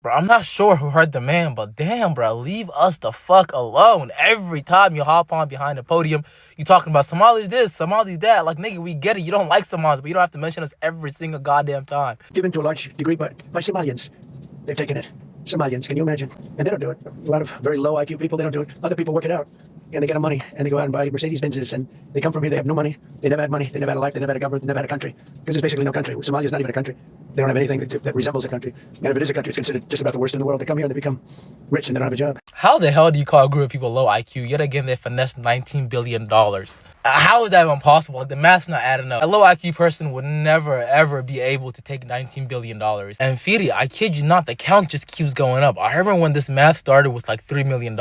Bro, I'm not sure who hurt the man, but damn, bro, leave us the fuck alone. Every time you hop on behind the podium, you talking about Somalis this, Somalis that. Like, nigga, we get it. You don't like Somalis, but you don't have to mention us every single goddamn time. Given to a large degree by Somalians. They've taken it. Somalians, can you imagine? And they don't do it. A lot of very low IQ people, they don't do it. Other people work it out. And they get money, and they go out and buy Mercedes Benzes, and they come from here, they have no money. They never had money, they never had a life, they never had a government, they never had a country. Because there's basically no country. Somalia is not even a country. They don't have anything that resembles a country. And if it is a country, it's considered just about the worst in the world. They come here and they become rich and they don't have a job. How the hell do you call a group of people low IQ? Yet again, they finessed $19 billion. How is that even possible? Like, the math's not adding up. A low IQ person would never, ever be able to take $19 billion. And Firi, I kid you not, the count just keeps going up. I remember when this math started with like $3 million.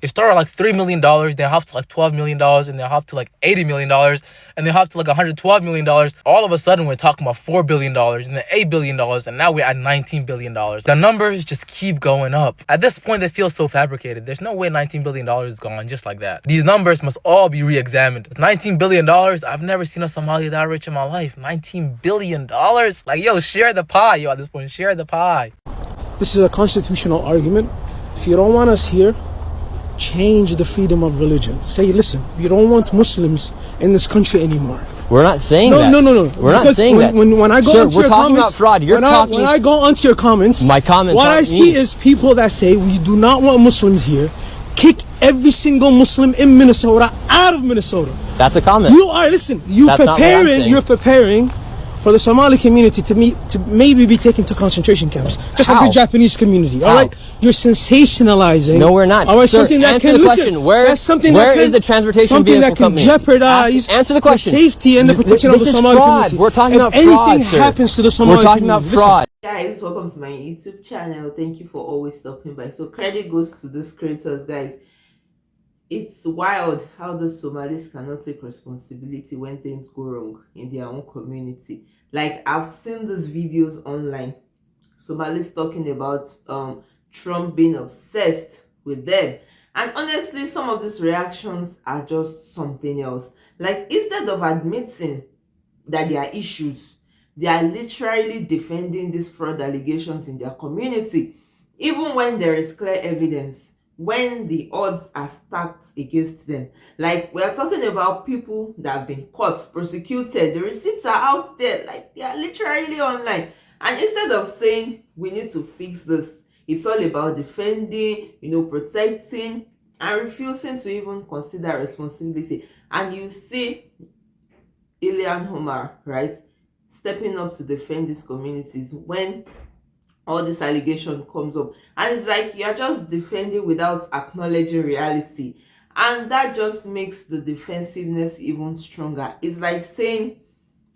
It started like $3 million, then hopped to like $12 million, and then hopped to like $80 million, and then hopped to like $112 million. All of a sudden, we're talking about $4 billion, and then $8 billion, and now we're at $19 billion. The numbers just keep going up. At this point, they feel so fabricated. There's no way $19 billion is gone just like that. These numbers must all be re-examined. $19 billion? I've never seen a Somali that rich in my life. $19 billion? Like, yo, share the pie, yo, at this point. Share the pie. This is a constitutional argument. If you don't want us here, change the freedom of religion. Say, listen, we don't want Muslims in this country anymore. We're not saying that. No. We're not saying that. When I go Sir, onto we're your talking comments, about fraud. When I go onto your comments, my comments. What I see is people that say we do not want Muslims here. Kick every single Muslim in Minnesota out of Minnesota. That's a comment. You're preparing for the Somali community to maybe be taken to concentration camps, just like the Japanese community. All right, you're sensationalizing. No, we're not. All right, Sir, something that answer can the question. Where is the transportation something vehicle that can company? jeopardize Answer the question. The safety and the protection of the Somali community. We're talking about fraud. If anything happens to the Somali community, we're talking about fraud. Guys, welcome to my YouTube channel. Thank you for always stopping by. So credit goes to these creators, guys. It's wild how the Somalis cannot take responsibility when things go wrong in their own community. Like, I've seen these videos online. Somalis talking about Trump being obsessed with them. And honestly, some of these reactions are just something else. Like, instead of admitting that there are issues, they are literally defending these fraud allegations in their community, even when there is clear evidence, when the odds are stacked against them. Like, we are talking about people that have been caught, prosecuted, the receipts are out there, like, they are literally online. And instead of saying we need to fix this, it's all about defending, protecting, and refusing to even consider responsibility. And you see Ilhan Omar, right, stepping up to defend these communities when all this allegation comes up, and it's like you're just defending without acknowledging reality, and that just makes the defensiveness even stronger. It's like saying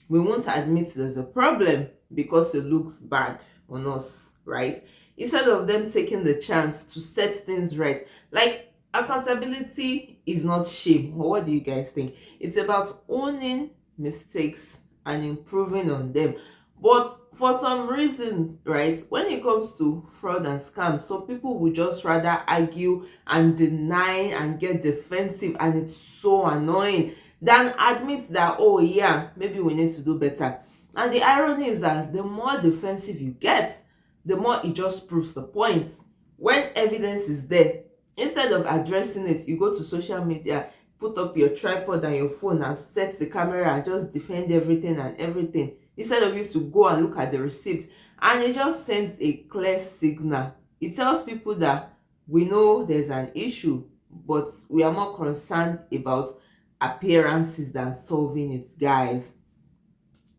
we won't admit there's a problem because it looks bad on us, right? Instead of them taking the chance to set things right. Like, accountability is not shame. Or what do you guys think? It's about owning mistakes and improving on them. But for some reason, right, when it comes to fraud and scams, some people would just rather argue and deny and get defensive, and it's so annoying, than admit that, oh yeah, maybe we need to do better. And the irony is that the more defensive you get, the more it just proves the point. When evidence is there, instead of addressing it, you go to social media, put up your tripod and your phone and set the camera and just defend everything and everything, instead of you to go and look at the receipts. And it just sends a clear signal. It tells people that we know there's an issue, but we are more concerned about appearances than solving it, guys.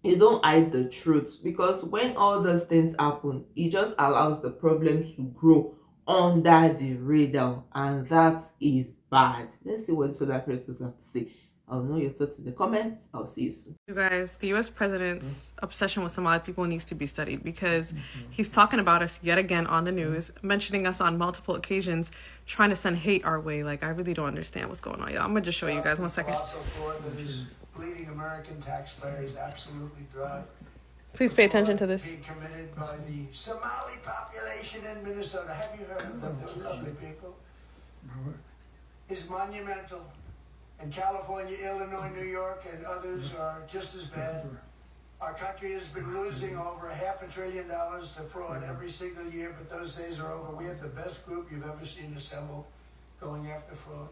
You don't hide the truth, because when all those things happen, it just allows the problem to grow under the radar, and that is bad. Let's see what other creators have to say. I'll know your thoughts in the comments. I'll see you soon. You guys, the U.S. president's obsession with Somali people needs to be studied, because he's talking about us yet again on the news, mentioning us on multiple occasions, trying to send hate our way. Like, I really don't understand what's going on, y'all. I'm going to just show you guys 1 second. Bleeding American taxpayers absolutely dry. Please pay attention to this. Being committed by the Somali population in Minnesota. Have you heard of them? Those lovely people. Is monumental. And California, Illinois, New York, and others are just as bad. Our country has been losing over $500 billion to fraud every single year, but those days are over. We have the best group you've ever seen assembled going after fraud.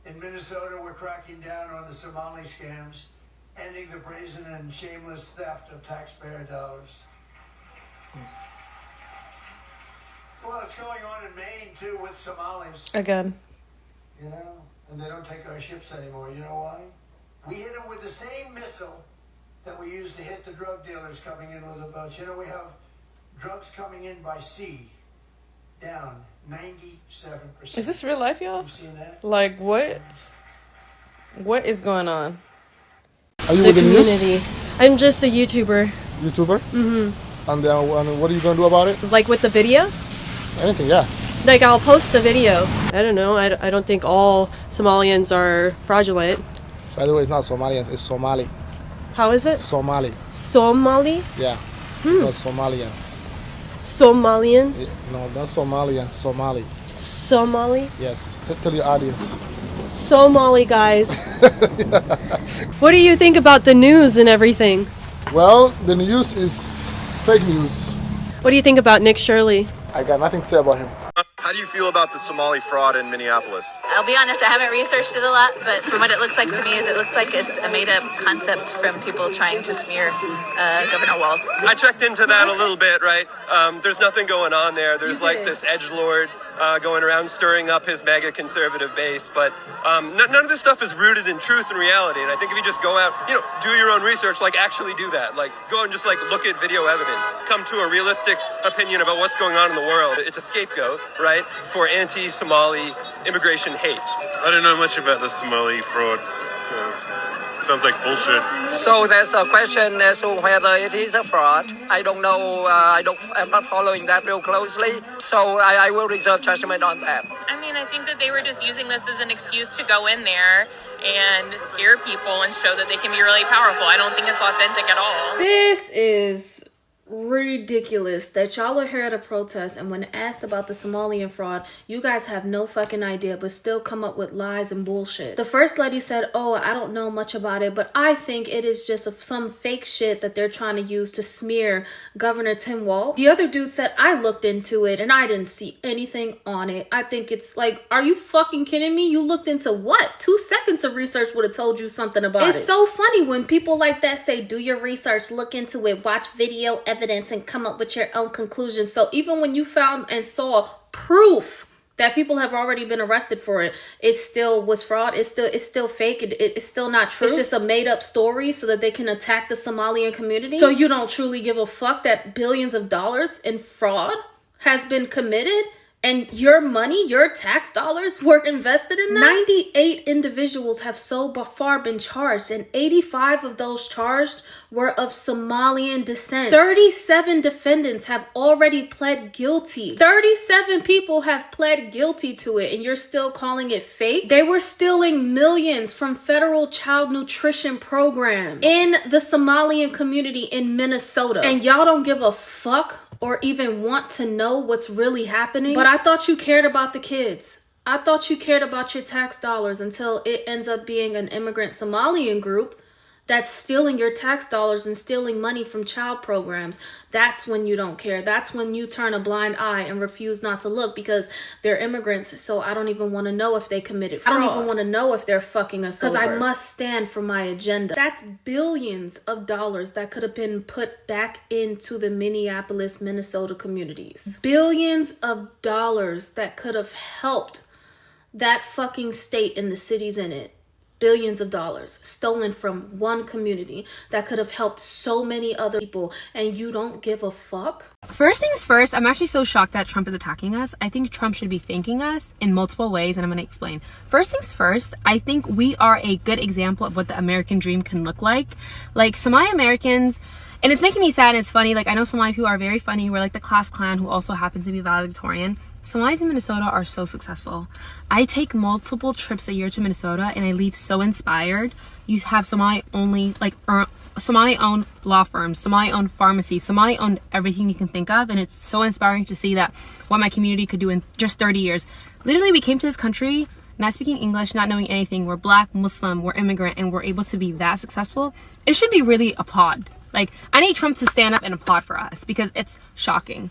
In Minnesota, we're cracking down on the Somali scams, ending the brazen and shameless theft of taxpayer dollars. Well, it's going on in Maine, too, with Somalis. Again. You know, and they don't take our ships anymore. You know why? We hit them with the same missile that we used to hit the drug dealers coming in with the boats. You know, we have drugs coming in by sea down 97%. Is this real life, y'all? You seen that? Like, what? What is going on? Are you The with the news? community. I'm just a YouTuber. YouTuber? Mm-hmm. And what are you going to do about it? Like with the video? Anything, yeah. Like I'll post the video. I don't know. I don't think all Somalians are fraudulent. By the way, it's not Somalians, it's Somali. How is it? Somali. Somali? Yeah. It's not Somalians. Somalians? No, not Somalians, Somali. Somali? Yes. Tell your audience. Somali guys. What do you think about the news and everything? Well, the news is fake news. What do you think about Nick Shirley? I got nothing to say about him. How do you feel about the Somali fraud in Minneapolis? I'll be honest, I haven't researched it a lot, but from what it looks like to me is it looks like it's a made-up concept from people trying to smear Governor Walz. I checked into that a little bit, right? There's nothing going on there. There's like this edgelord going around stirring up his mega conservative base, but none of this stuff is rooted in truth and reality. And I think if you just go out, do your own research, like actually do that. Like go and just like look at video evidence, come to a realistic opinion about what's going on in the world. It's a scapegoat, right, for anti-Somali immigration hate. I don't know much about the Somali fraud. Sounds like bullshit. So there's a question as to whether it is a fraud. I don't know. I'm not following that real closely. So I will reserve judgment on that. I mean, I think that they were just using this as an excuse to go in there and scare people and show that they can be really powerful. I don't think it's authentic at all. This is ridiculous that y'all are here at a protest, and when asked about the Somalian fraud, you guys have no fucking idea but still come up with lies and bullshit. The first lady said, oh, I don't know much about it, but I think it is just some fake shit that they're trying to use to smear Governor Tim Walz. The other dude said, I looked into it and I didn't see anything on it. I think it's like, are you fucking kidding me? You looked into what? 2 seconds of research would have told you something about it. It's so funny when people like that say, do your research, look into it, watch video evidence and come up with your own conclusions. So even when you found and saw proof that people have already been arrested for it, it still was fraud. It's still fake. It's still not true. It's just a made up story so that they can attack the Somalian community. So you don't truly give a fuck that billions of dollars in fraud has been committed and your money, your tax dollars were invested in that? 98 individuals have so far been charged, and 85 of those charged were of Somalian descent. 37 defendants have already pled guilty. 37 people have pled guilty to it, and you're still calling it fake? They were stealing millions from federal child nutrition programs in the Somalian community in Minnesota. And y'all don't give a fuck or even want to know what's really happening. But I thought you cared about the kids. I thought you cared about your tax dollars until it ends up being an immigrant Somalian group that's stealing your tax dollars and stealing money from child programs. That's when you don't care. That's when you turn a blind eye and refuse not to look because they're immigrants. So I don't even want to know if they committed fraud. I don't even want to know if they're fucking us over. Because I must stand for my agenda. That's billions of dollars that could have been put back into the Minneapolis, Minnesota communities. Billions of dollars that could have helped that fucking state and the cities in it. Billions of dollars stolen from one community that could have helped so many other people, and you don't give a fuck? First things first, I'm actually so shocked that Trump is attacking us. I think Trump should be thanking us in multiple ways, and I'm going to explain. First things first, I think we are a good example of what the American dream can look like. Like Somali Americans, and it's making me sad and it's funny. Like I know Somali people are very funny. We're like the class clan who also happens to be valedictorian. Somalis in Minnesota are so successful. I take multiple trips a year to Minnesota and I leave so inspired. You have Somali-owned law firms, Somali-owned pharmacies, Somali-owned everything you can think of, and it's so inspiring to see that what my community could do in just 30 years. Literally, we came to this country not speaking English, not knowing anything. We're Black, Muslim, we're immigrant, and we're able to be that successful. It should be really applauded. Like, I need Trump to stand up and applaud for us because it's shocking.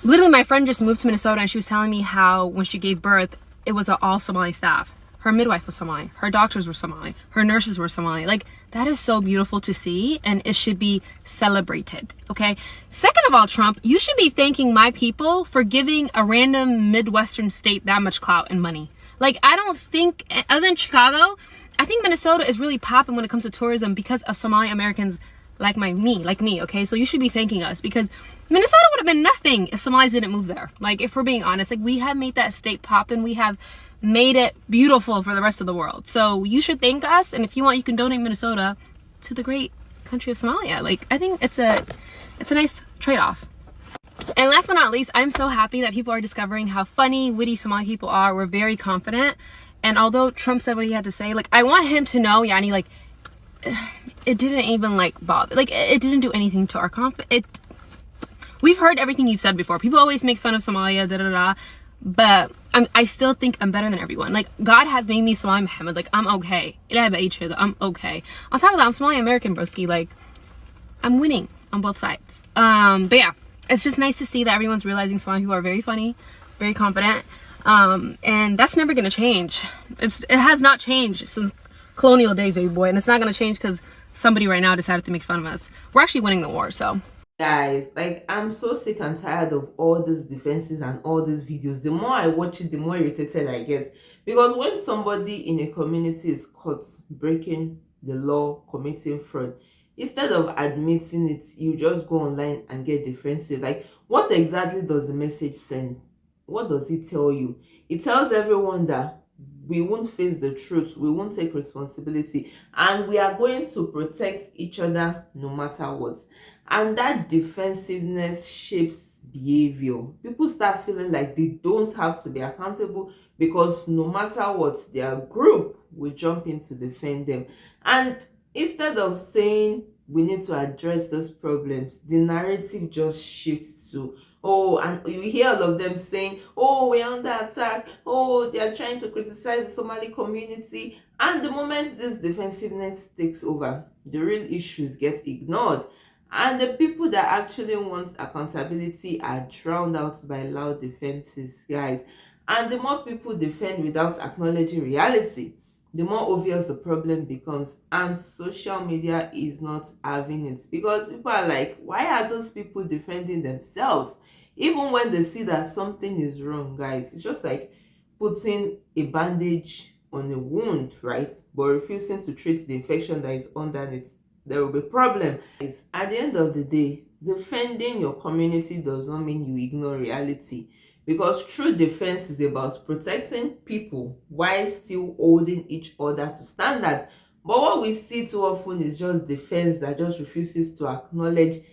Literally, my friend just moved to Minnesota and she was telling me how when she gave birth, it was an all Somali staff. Her midwife was Somali. Her doctors were Somali. Her nurses were Somali. Like, that is so beautiful to see, and it should be celebrated, okay? Second of all, Trump, you should be thanking my people for giving a random Midwestern state that much clout and money. Like, I don't think, other than Chicago, I think Minnesota is really popping when it comes to tourism because of Somali Americans like me, okay? So you should be thanking us because Minnesota would have been nothing if Somalis didn't move there. Like, if we're being honest, like, we have made that state pop and we have made it beautiful for the rest of the world. So you should thank us, and if you want, you can donate Minnesota to the great country of Somalia. Like, I think it's a nice trade-off. And last but not least, I'm so happy that people are discovering how funny, witty Somali people are. We're very confident. And although Trump said what he had to say, like, I want him to know, Yani, like, it didn't even, like, bother. Like, it didn't do anything to our confidence. We've heard everything you've said before. People always make fun of Somalia, da-da-da. But I still think I'm better than everyone. Like, God has made me Somali Muhammad. Like, I'm okay. I'm okay. On top of that, I'm Somali American, broski. Like, I'm winning on both sides. But yeah, it's just nice to see that everyone's realizing Somali people are very funny, very confident. And that's never gonna change. It has not changed since colonial days, baby boy. And it's not gonna change because somebody right now decided to make fun of us. We're actually winning the war, so. Guys, like, I'm so sick and tired of all these defenses and all these videos. The more I watch it, the more irritated I get, because when somebody in a community is caught breaking the law, committing fraud, instead of admitting it, you just go online and get defensive. Like, what exactly does the message send? What does it tell you? It tells everyone that we won't face the truth, we won't take responsibility, and we are going to protect each other no matter what. And that defensiveness shapes behavior. People start feeling like they don't have to be accountable because no matter what, their group will jump in to defend them. And instead of saying we need to address those problems, the narrative just shifts to, oh, and you hear all of them saying, oh, we're under attack, oh, they are trying to criticize the Somali community. And the moment this defensiveness takes over, the real issues get ignored. And the people that actually want accountability are drowned out by loud defenses, guys. And the more people defend without acknowledging reality, the more obvious the problem becomes. And social media is not having it, because people are like, why are those people defending themselves? Even when they see that something is wrong, guys. It's just like putting a bandage on a wound, right? But refusing to treat the infection that is underneath. There will be problem. At the end of the day, defending your community does not mean you ignore reality, because true defense is about protecting people while still holding each other to standards. But what we see too often is just defense that just refuses to acknowledge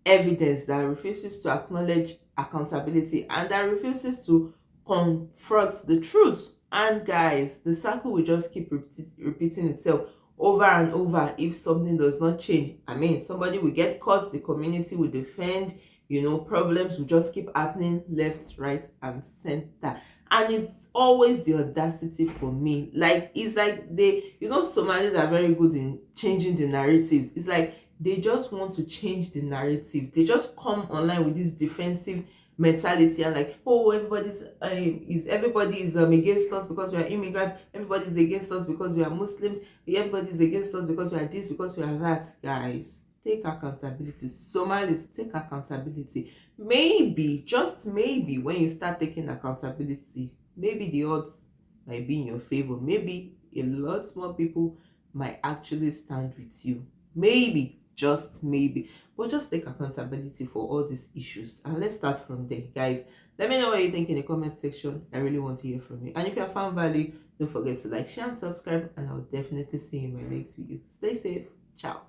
evidence, that refuses to acknowledge accountability, and that refuses to confront the truth. And guys, the cycle will just keep repeating itself over and over if something does not change. I mean, somebody will get caught, the community will defend, you know, problems will just keep happening left, right, and center. And it's always the audacity for me. Like, it's like they, you know, Somalis are very good in changing the narratives. It's like they just want to change the narrative. They just come online with this defensive mentality and like, oh, everybody is against us because we are immigrants, everybody is against us because we are Muslims, everybody is against us because we are this, because we are that. Guys, take accountability. Somalis, take accountability. Maybe, just maybe, when you start taking accountability, maybe the odds might be in your favor. Maybe a lot more people might actually stand with you. Maybe, just maybe. But just take accountability for all these issues, and let's start from there, guys. Let me know what you think in the comment section. I really want to hear from you. And if you have found value, don't forget to like, share, and subscribe, and I'll definitely see you in my next video. Stay safe. Ciao.